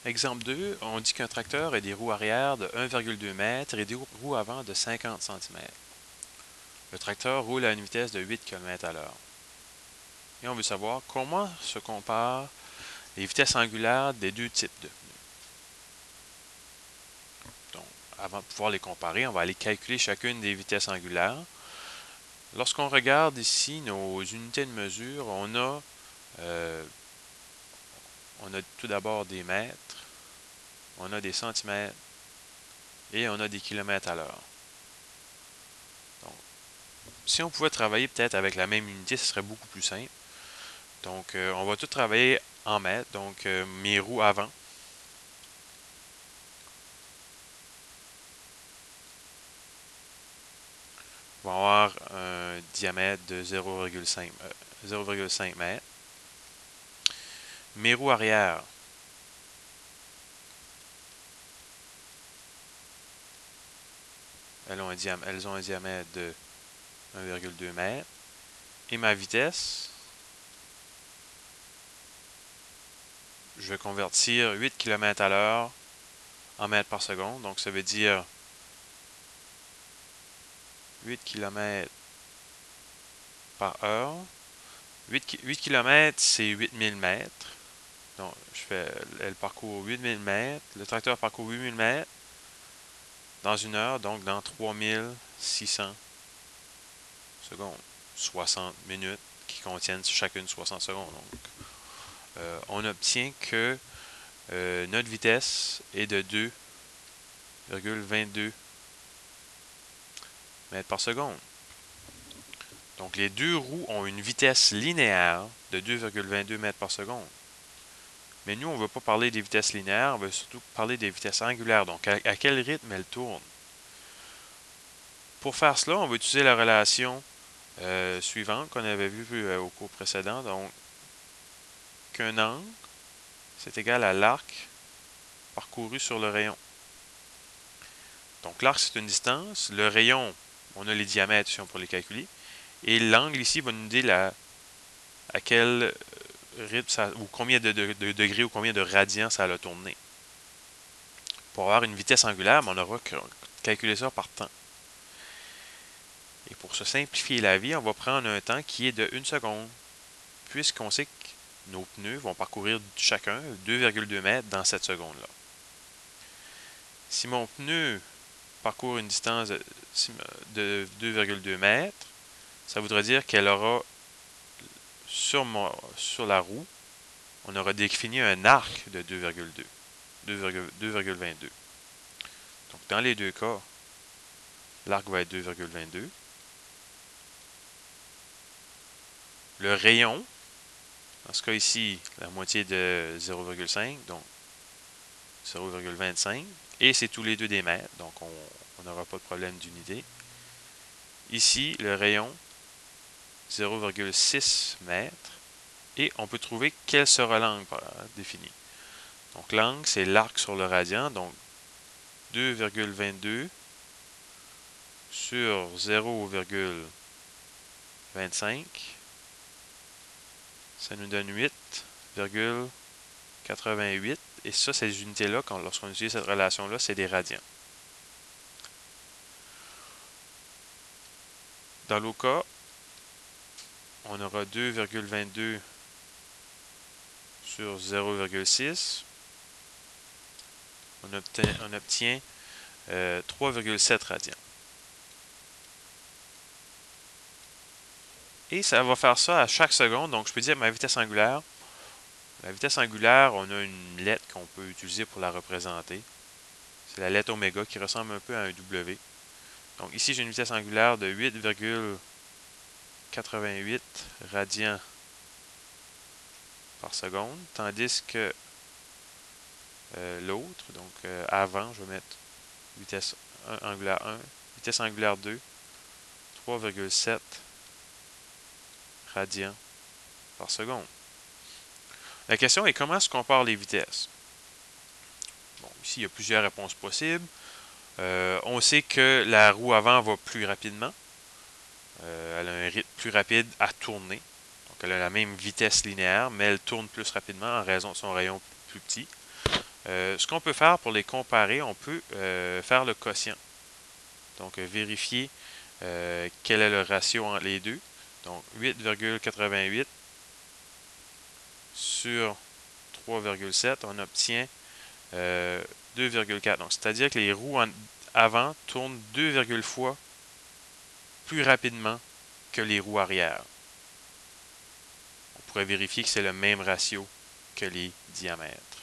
Exemple 2, on dit qu'un tracteur a des roues arrière de 1,2 m et des roues avant de 50 cm. Le tracteur roule à une vitesse de 8 km à l'heure. Et on veut savoir comment se comparent les vitesses angulaires des deux types de pneus. Donc, avant de pouvoir les comparer, on va aller calculer chacune des vitesses angulaires. Lorsqu'on regarde ici nos unités de mesure, euh, on a tout d'abord des mètres, on a des centimètres et on a des kilomètres à l'heure. Donc, si on pouvait travailler peut-être avec la même unité, ce serait beaucoup plus simple. Donc, on va tout travailler en mètres. Donc, mes roues avant. Vont avoir un diamètre de 0,5 m. Mes roues arrière. Elles ont un diamètre de 1,2 m. Et ma vitesse, je vais convertir 8 km à l'heure en mètres par seconde. Donc, ça veut dire 8 km par heure. 8 km, c'est 8000 mètres. Donc, elle parcourt 8000 mètres. Le tracteur parcourt 8000 mètres dans une heure, donc dans 3600 secondes. 60 minutes qui contiennent chacune 60 secondes. Donc, on obtient que notre vitesse est de 2,22 mètres par seconde. Donc, les deux roues ont une vitesse linéaire de 2,22 mètres par seconde. Mais nous, on ne veut pas parler des vitesses linéaires, on veut surtout parler des vitesses angulaires. Donc, à quel rythme elles tournent. Pour faire cela, on va utiliser la relation suivante qu'on avait vue au cours précédent. Donc, qu'un angle, c'est égal à l'arc parcouru sur le rayon. Donc, l'arc, c'est une distance. Le rayon, on a les diamètres ici, on pourrait les calculer. Et l'angle ici va nous dire à quel rythme, ou combien de degrés ou combien de radians ça a tourné. Pour avoir une vitesse angulaire, on aura calculé ça par temps. Et pour se simplifier la vie, on va prendre un temps qui est de 1 seconde, puisqu'on sait que nos pneus vont parcourir chacun 2,2 mètres dans cette seconde-là. Si mon pneu parcourt une distance de 2,2 mètres, ça voudrait dire qu'elle aura sur la roue, on aura défini un arc de 2,22. Donc, dans les deux cas, l'arc va être 2,22. Le rayon, dans ce cas ici, la moitié de 0,5, donc 0,25. Et c'est tous les deux des mètres, donc on n'aura pas de problème d'unité. Ici, le rayon, 0,6 mètres. Et on peut trouver quelle sera l'angle défini. Donc l'angle, c'est l'arc sur le radian, donc 2,22 sur 0,25, ça nous donne 8,88. Et ça, ces unités-là, lorsqu'on utilise cette relation-là, c'est des radians. Dans l'autre cas, on aura 2,22 sur 0,6. On obtient 3,7 radians. Et ça va faire ça à chaque seconde. Donc, je peux dire ma vitesse angulaire. La vitesse angulaire, on a une lettre qu'on peut utiliser pour la représenter. C'est la lettre oméga qui ressemble un peu à un W. Donc, ici, j'ai une vitesse angulaire de 8,88 radians par seconde. Tandis que l'autre, donc avant, je vais mettre vitesse angulaire 1, vitesse angulaire 2, 3,7 radians par seconde. La question est comment se comparent les vitesses? Bon, ici, il y a plusieurs réponses possibles. On sait que la roue avant va plus rapidement. Elle a un rythme plus rapide à tourner. Donc, elle a la même vitesse linéaire, mais elle tourne plus rapidement en raison de son rayon plus petit. Ce qu'on peut faire pour les comparer, on peut faire le quotient. Donc, vérifier quel est le ratio entre les deux. Donc, 8,88 sur 3,7, on obtient 2,4. Donc, c'est-à-dire que les roues avant tournent 2, fois plus rapidement que les roues arrière. On pourrait vérifier que c'est le même ratio que les diamètres.